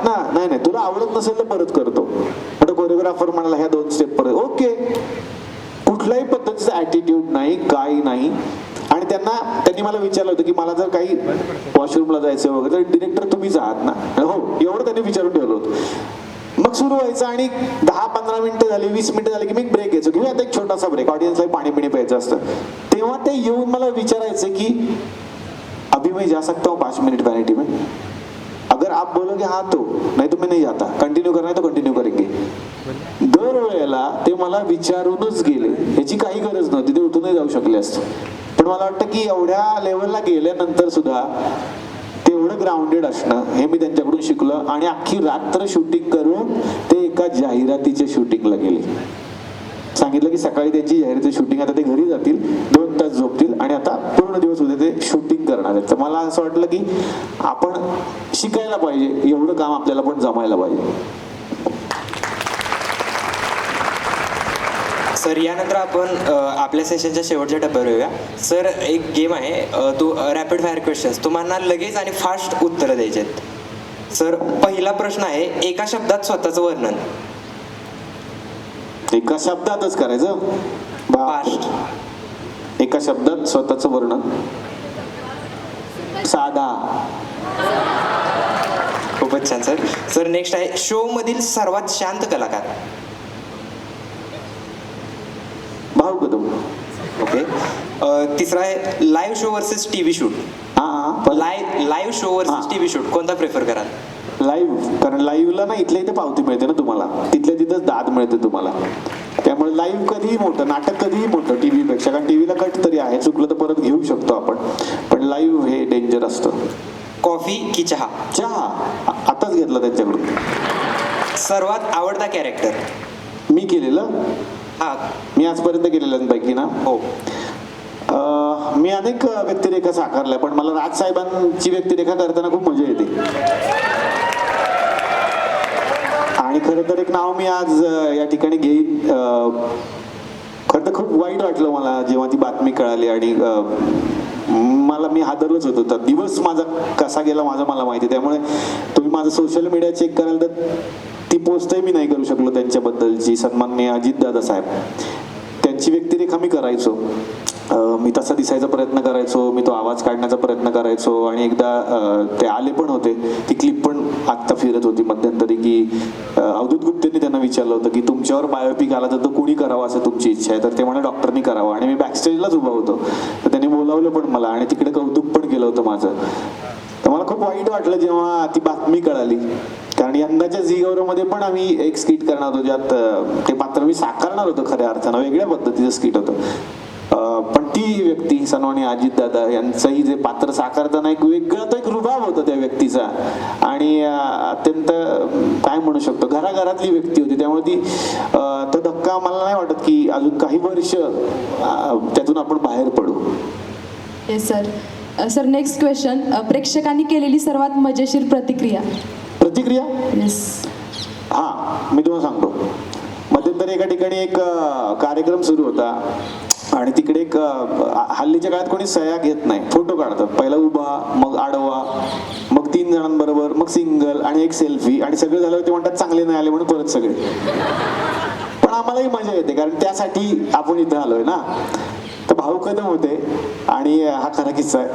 आहात ना, नाही नाही तुला आवडत नसेल तर परत करतो. पण कोरिओग्राफर म्हणाला ह्या 2 स्टेप परत, ओके. कुठल्याही पद्धतीचा ॲटिट्यूड नाही, काही नाही. आणि त्यांनी मला विचारलं होतं की मला जर काही वॉशरूमला जायचं वगैरे तर डिरेक्टर तुम्हीच आहात ना. हो, एवढं त्यांनी विचारून ठेवलं होतं. मग सुरू व्हायचं आणि 10-15 मिनिटं झाली, 20 मिनिटं झाली की मी ब्रेक घ्यायचो. घेऊया आता एक छोटासा ब्रेक, ऑडियन्सला पाणी पिणी प्यायचं असतं. तेव्हा ते येऊन मला विचारायचं की अभी मैं जा सकता हूँ 5 मिनट वैनिटी में, अगर आप बोलोगे हाँ तो, नहीं तो मैं नहीं जाता, कंटिन्यू करना है तो कंटिन्यू करेंगे. दरवेळेला ते मला विचारूनच गेले. याची काही गरज नव्हती, ते उठूनही जाऊ शकले असते. पण मला वाटतं की एवढ्या लेवलला गेल्यानंतर सुद्धा तेवढं ग्राउंडेड असणं हे मी त्यांच्याकडून शिकलो. आणि अख्खी रात्र शूटिंग करून ते एका जाहिरातीच्या शूटिंगला गेले. सांगितलं की सकाळी त्यांची जाहिरातीची शूटिंग, आता ते घरी जातील, 2 तास झोपतील आणि आता पूर्ण दिवस उद्या ते शूटिंग करणार आहेत. तर मला असं वाटलं की आपण शिकायला पाहिजे, एवढं काम आपल्याला पण जमायला पाहिजे. सर यानंतर आपण आपल्या सेशनच्या शेवटच्या टप्प्यावर येऊया. सर एक गेम आहे, तो रॅपिड फायर क्वेश्चन्स, तुम्हाला लगेच आणि फास्ट उत्तरं द्यायचे आहेत. सर पहिला प्रश्न आहे, एका शब्दात स्वतःचं वर्णन. एका शब्दातच करायचं? फास्ट. एका शब्दात स्वतःचं वर्णन, साधा. खूपच छान सर. सर नेक्स्ट आहे, शो मधील सर्वात शांत कलाकार. भाऊ कदम. ओके. तिसरा आहे, live show versus TV shoot. Live show versus TV shoot कोणता प्रेफर कराल? लाईव्ह, कारण लाईव्हला ना इथल्या इथे पावती मिळते ना तुम्हाला, तिथल्या तिथंच दाद मिळते तुम्हाला. त्यामुळे लाईव्ह कधीही मोठं, नाटक कधीही मोठं टीव्ही पेक्षा, कारण टीव्हीला कट तरी आहे, चुकलं तर परत घेऊ शकतो आपण, पण लाईव्ह हे डेंजर असतं. कॉफी की चहा? चहा. आताच घेतला त्यांच्याकडून. सर्वात आवडता कॅरेक्टर? मी केलेलं, हा मी आजपर्यंत केलेल्यांपैकी ना, हो. मी अनेक व्यक्तिरेखा साकारल्या, पण मला राजसाहेबांची व्यक्तिरेखा करताना खूप मजा येते. आणि खरं तर एक नाव मी आज या ठिकाणी घेईन. खरं तर खूप वाईट वाटलं मला जेव्हा ती बातमी कळाली आणि मी हादरलोच होतो. तर दिवस माझा कसा गेला मला माहिती. त्यामुळे तुम्ही माझं सोशल मीडिया चेक कराल तर ती पोस्टही मी नाही करू शकलो त्यांच्याबद्दलची. सन्माननीय अजितदादा साहेब, त्यांची व्यक्तिरेखा मी करायचो. मी तसा दिसायचा प्रयत्न करायचो, मी तो आवाज काढण्याचा प्रयत्न करायचो. आणि एकदा ते आले पण होते, ती क्लिप पण आत्ता फिरत होती मध्यंतरी की अवधूत गुप्तेंनी त्यांना विचारलं होतं की तुमच्यावर बायोपिक आला तर तो कुणी करावा असं तुमची इच्छा आहे? तर ते म्हणे डॉक्टरनी करावा. आणि मी बॅकस्टेजलाच उभा होतो, तर त्यांनी बोलावलं पण मला आणि तिकडे कौतुक पण केलं होतं माझं. तर मला खूप वाईट वाटलं जेव्हा ती बातमी कळाली. कारण यंदाच्या झी गौरवमध्ये पण आम्ही एक स्किट करणार होतो, ज्यात ते पात्र मी साकारणार होतो खऱ्या अर्थानं, वेगळ्या पद्धतीचं स्किट होतं. पण ती व्यक्ती सन्माननीय अजितदादा यांचंही जे पात्र साकारताना एक वेगळा तो एक रुबाब होता त्या व्यक्तीचा. आणि अत्यंत काय म्हणू शकतो, घराघरातली व्यक्ती होती. त्यामुळे ती तो धक्का मला नाही वाटत की अजून काही वर्ष त्यातून आपण बाहेर पडू. Yes sir. Sir next question, प्रेक्षकांनी केलेली सर्वात मजेशीर प्रतिक्रिया. येस. हां, मी तुम्हाला सांगतो. मध्यंतरी एका ठिकाणी एक कार्यक्रम सुरू होता आणि तिकडे एक हल्लीच्या काळात कोणी सह्या घेत नाही, फोटो काढतात. पहिला उभा, मग आडवा, मग 3 जणांबरोबर, मग सिंगल आणि एक सेल्फी. आणि सगळे झाल्यावर ते म्हणतात चांगले नाही आले म्हणून परत सगळे. पण आम्हालाही मजा येते, कारण त्यासाठी आपण इथं आलोय ना. तर भाऊ कदम होते आणि हा खरा किस्सा आहे.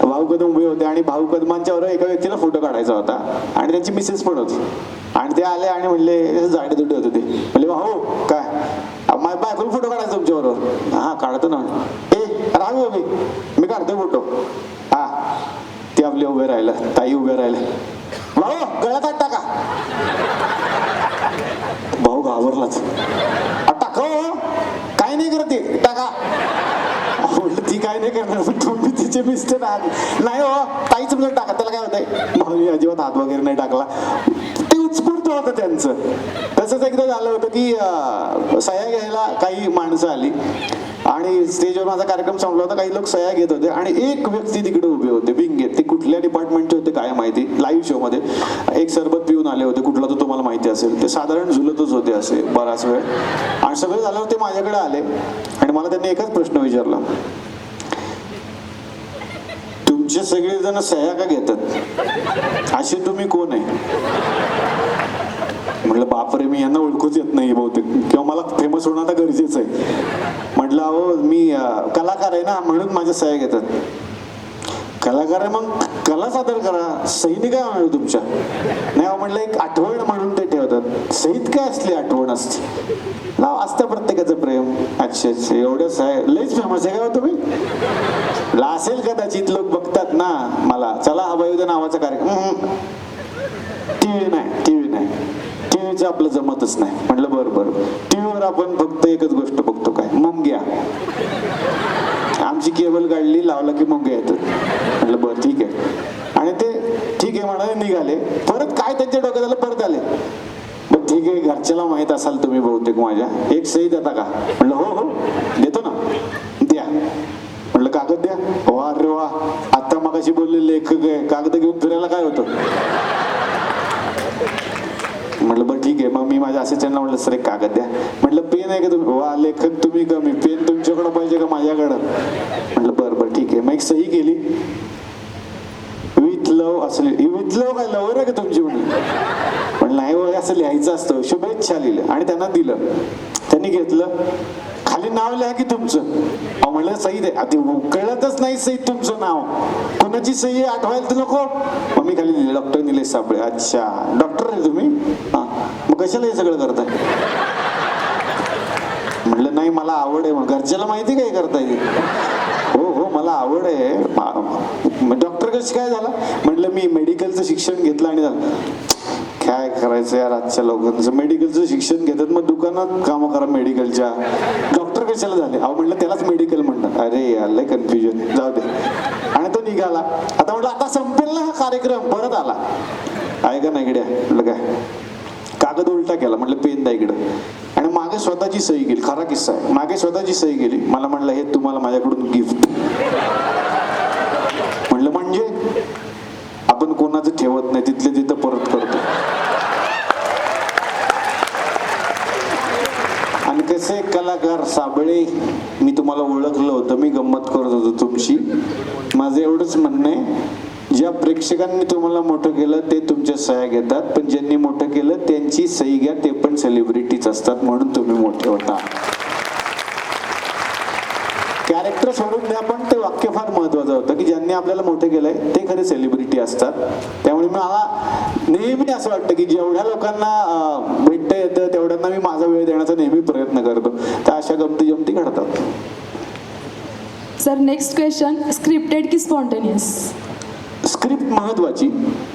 भाऊ कदम उभे होते आणि भाऊ कदमांच्या बरोबर एका व्यक्तीला फोटो काढायचा होता आणि त्यांची मिसेस पण होती. आणि ते आले आणि म्हणले, जाडे दुडे होते ते, म्हणले भाऊ काय माझ्या बायकोला फोटो काढायचा तुमच्याबरोबर? हा काढतो ना. राहू मी मी काढतोय फोटो. हा, ते आपले उभे राहिलं, ताई उभे राहिले. भाऊ गळ्यात हात टाका. भाऊ घाबरलाच. टाका काय नाही करत ते, टाका. ती काय नाही करणार, तुम्ही तिचे मिस्टर आहात. नाही हो ताईच तुमचं टाका, त्याला काय होतंय. भाऊ अजिबात हात वगैरे नाही टाकला. ते उत्स्फूर्त होतं त्यांचं. तसंच एकदा झालं होतं की सह्या घ्यायला काही माणसं आली आणि स्टेजवर माझा कार्यक्रम संपला होता. काही लोक सह्या घेत होते आणि एक व्यक्ती तिकडे उभे होते विंगेत. ते कुठल्या डिपार्टमेंटचे होते काय माहिती. लाईव्ह शो मध्ये एक सरबत पिऊन आले होते, कुठला तो तुम्हाला माहिती असेल. ते साधारण झुलतच होते असे बराच वेळ. आणि सगळे झाल्यावर ते माझ्याकडे आले आणि मला त्यांनी एकच प्रश्न विचारला, तुमचे सगळेजण सह्या का घेतात, असे तुम्ही कोण आहे? म्हटलं बापरे, मी यांना ओळखूच येत नाही बहुतेक, किंवा मला फेमस होणं आता गरजेचं आहे. म्हटलं अहो मी कलाकार आहे ना, म्हणून माझ्या सह्या घेतात. कलाकार आहे मग कला सादर करा, सहीने काय म्हणू तुमच्या? नाही अहो म्हटलं एक आठवण म्हणून ते ठेवतात, सहीत काय असली आठवण असते, लाव असतं प्रत्येकाचं प्रेम. अच्छा अच्छा, एवढंच आहे, लईच फेमस आहे का हो तुम्ही? ला असेल कदाचित, लोक बघतात ना मला. चला हवायुद्ध नावाचा कार्यक्रम, टीव्ही नाही, टीव्हीचं आपलं जमतच नाही. म्हटलं बरं बरं, टीव्हीवर आपण फक्त एकच गोष्ट बघतो, काय मुंग्या. आमची केबल काढली, लावला की मुंग्या येतात. म्हटलं बरं ठीक आहे. आणि ते ठीक आहे म्हणाले, निघाले. परत काय त्यांच्या डोक्यात आलं, परत आले. बरं ठीक आहे, घरच्याला माहित असाल तुम्ही बहुतेक माझ्या, एक सही देता का? म्हटलं हो हो देतो ना, द्या. म्हटलं कागद द्या. वा रे वा, आता मगाशी बोलले लेखक आहे, कागद घेऊन फिरायला काय होतं? म्हटलं बरं ठीक आहे. मग मी माझ्या असिस्टंटला म्हटलं सर एक कागद द्या. म्हटलं पेन आहे का तुम्ही? वा लेखक तुम्ही कमी, पेन तुमच्याकडं पाहिजे का माझ्याकडं? म्हटलं बरं बरं ठीक आहे. मग एक सही केली, विथ लव असं. विथ लव काय लवर आहे का तुमची? म्हटलं नाही हो, असं लिहायचं असतं. शुभेच्छा लिहिलं आणि त्यांना दिलं. त्यांनी घेतलं, खाली नाव लिहा की तुमचं. अहो म्हटलं सही दे. आधी कळतच नाही सही तुमचं नाव, कुणाची सही आठवायला तर नको. मग मी खाली लिहिलं डॉक्टर निलेश साबळे. अच्छा डॉक्टर आहे तुम्ही? हा, मग कशाला हे सगळं करताय? म्हटलं नाही मला आवड आहे. मग घरच्याला माहिती काय करता येईल? हो हो मला आवड आहे. डॉक्टर कशी काय झाला? म्हटलं मी मेडिकलचं शिक्षण घेतलं आणि झालं. काय करायचं यार, आजच्या लोकांचं मेडिकलचं शिक्षण घेतात, मग दुकानात कामं करा मेडिकलच्या, डॉक्टर कशाला झाले? अहो म्हटलं त्यालाच मेडिकल म्हणतात. अरे यार लय कन्फ्युजन, जाऊ दे. आणि तो निघाला. आता म्हटलं आता संपेल ना हा कार्यक्रम. परत आला, आहे का नाही इकड्या? म्हटलं काय, कागद उलटा केला. म्हटलं पेन द्या इकडं. आणि मागे स्वतःची सही केली, खरा किस्सा आहे. मागे स्वतःची सही केली. मला म्हटलं हे तुम्हाला माझ्याकडून गिफ्ट. म्हटलं म्हणजे आपण कोणाचं ठेवत नाही, तिथले तिथं परत करतो. आणि कसे कलाकार साबळे, मी तुम्हाला ओळखलं होतं, मी गंमत करत होतो तुमची. माझं एवढंच म्हणणं आहे, ज्या प्रेक्षकांनी तुम्हाला मोठं केलं ते तुमच्या सह्या घेतात, पण ज्यांनी मोठं केलं त्यांची सही घ्या, ते पण सेलिब्रिटीज असतात, म्हणून तुम्ही मोठे होता. कॅरेक्टर सोडून द्या, पण ते वाक्य फार महत्वाचं होतं की ज्यांनी आपल्याला मोठे केलंय ते खरे सेलिब्रिटी असतात. त्यामुळे मला नेहमी असं वाटतं की जेवढ्या लोकांना भेटता येतं तेवढ्यांना मी माझा वेळ देण्याचा नेहमी प्रयत्न करतो. तर अशा गमती जमती घडतात. सर नेक्स्ट क्वेश्चन, स्क्रिप्टेड की स्पॉन्टेनियस? स्क्रिप्ट महत्वाची,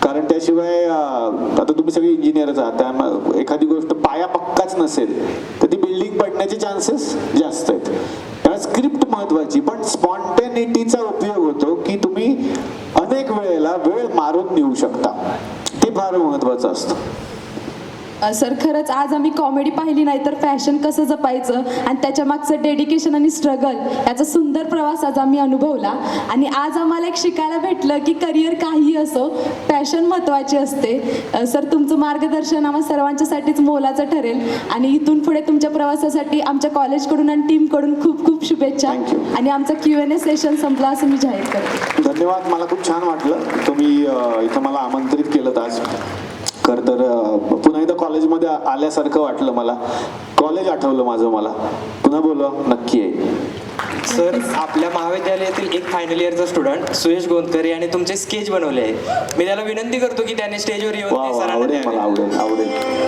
कारण त्याशिवाय आता तुम्ही सगळे इंजिनियरच आहात, त्यामुळे एखादी गोष्ट पाया पक्काच नसेल तर ती बिल्डिंग पडण्याचे चान्सेस जास्त आहेत. त्यामुळे स्क्रिप्ट महत्वाची, पण स्पॉन्टेनिटीचा उपयोग होतो की तुम्ही अनेक वेळेला वेळ मारून नेऊ शकता, ते फार महत्वाचं असतं. सर खरंच आज आम्ही कॉमेडी पाहिली नाही तर फॅशन कसं जपायचं आणि त्याच्या मागचं डेडिकेशन आणि स्ट्रगल याचा सुंदर प्रवास आज आम्ही अनुभवला. आणि आज आम्हाला एक शिकायला भेटलं की करिअर काही असो, पॅशन महत्त्वाची असते. सर तुमचं मार्गदर्शन आम्हा सर्वांच्यासाठीच मोलाचं ठरेल आणि इथून पुढे तुमच्या प्रवासासाठी आमच्या कॉलेजकडून आणि टीमकडून खूप खूप शुभेच्छा. आणि आमचा Q&A सेशन संपला असं मी जाहीर करते. धन्यवाद. मला खूप छान वाटलं तुम्ही इथं मला आमंत्रित केलं आज. खरं तर पुन्हा एकदा कॉलेजमध्ये आल्यासारखं वाटलं मला. कॉलेज आठवलं माझं. मला पुन्हा बोलवा, नक्की आहे. सर आपल्या महाविद्यालयातील एक फायनल इयरचा स्टुडंट सुयश गोंदकर याने तुमचे स्केच बनवले आहे. मी त्याला विनंती करतो की त्याने स्टेजवर येऊन वा ते वा, सरांना आवडेल द्यावे. मला, आवडेल.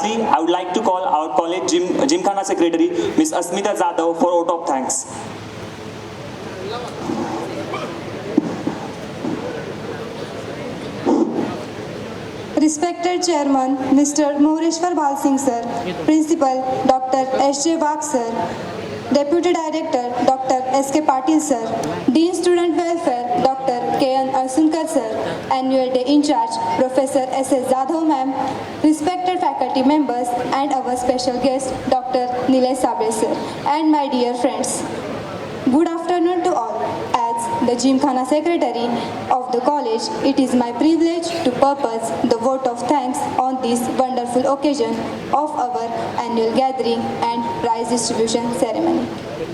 Lastly, I would like to call our college Gymkhana secretary, Ms. Asmita Jadhav, for vote of thanks. Respected Chairman, Mr. Mohoreshwar Bal Singh Sir, Principal Dr. S.J. Wagh Sir, Deputy Director Dr. S.K. Patil Sir, Dean Student Welfare Dr. K.N. Arsunkar Sir, Annual Day In Charge Professor S.S. Jadhav Ma'am, respected faculty members and our special guest Dr. Nilesh Sabre Sir, and my dear friends. Good afternoon to all. As the Gymkhana Secretary of the college, it is my privilege to purpose the vote of thanks on this wonderful occasion of our annual gathering and prize distribution ceremony.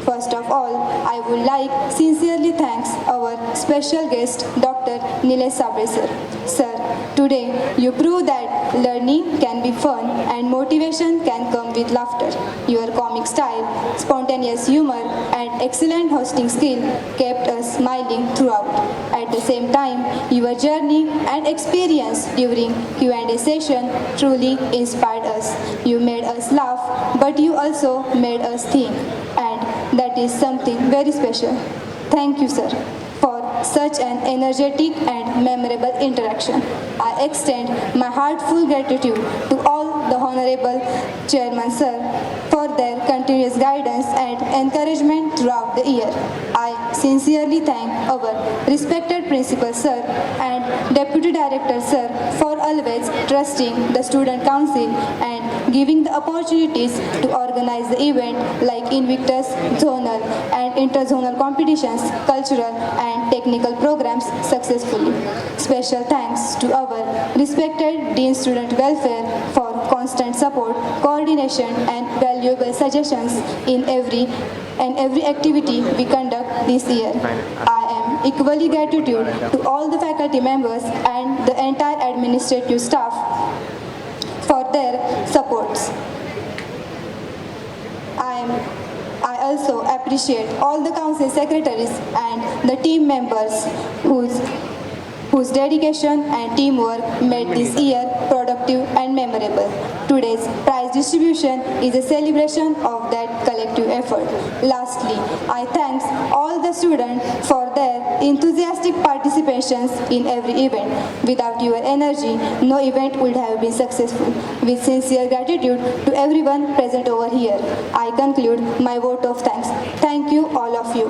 First of all, I would like sincerely thanks our special guest Dr. Nilesh Sabre Sir. Sir, today you prove that learning can be fun and motivation can come with laughter. Your comic style, spontaneous humor and excellent hosting skill kept us smiling throughout. At the same time, your journey and experience during Q&A session truly inspired us. You made us laugh, but you also made us think, and that is something very special. Thank you, sir, for such an energetic and memorable interaction. I extend my heartfelt gratitude to all the Honorable Chairman Sir for their continuous guidance and encouragement throughout the year. I sincerely thank our respected Principal Sir and Deputy Director Sir for always trusting the Student Council and giving the opportunities to organize the event like Invictus, zonal and interzonal competitions, cultural and technical programs successfully. Special thanks to our respected Dean Student Welfare for constant support, coordination and valuable suggestions in every activity we conduct this year. I am equally gratitude to all the faculty members and the entire administrative staff for their supports. I also appreciate all the council secretaries and the team members whose dedication and teamwork made this year productive and memorable. Today's prize distribution is a celebration of that collective effort. Lastly, I thank all the students for their enthusiastic participations in every event. Without your energy, no event would have been successful. With sincere gratitude to everyone present over here, I conclude my vote of thanks. Thank you, all of you.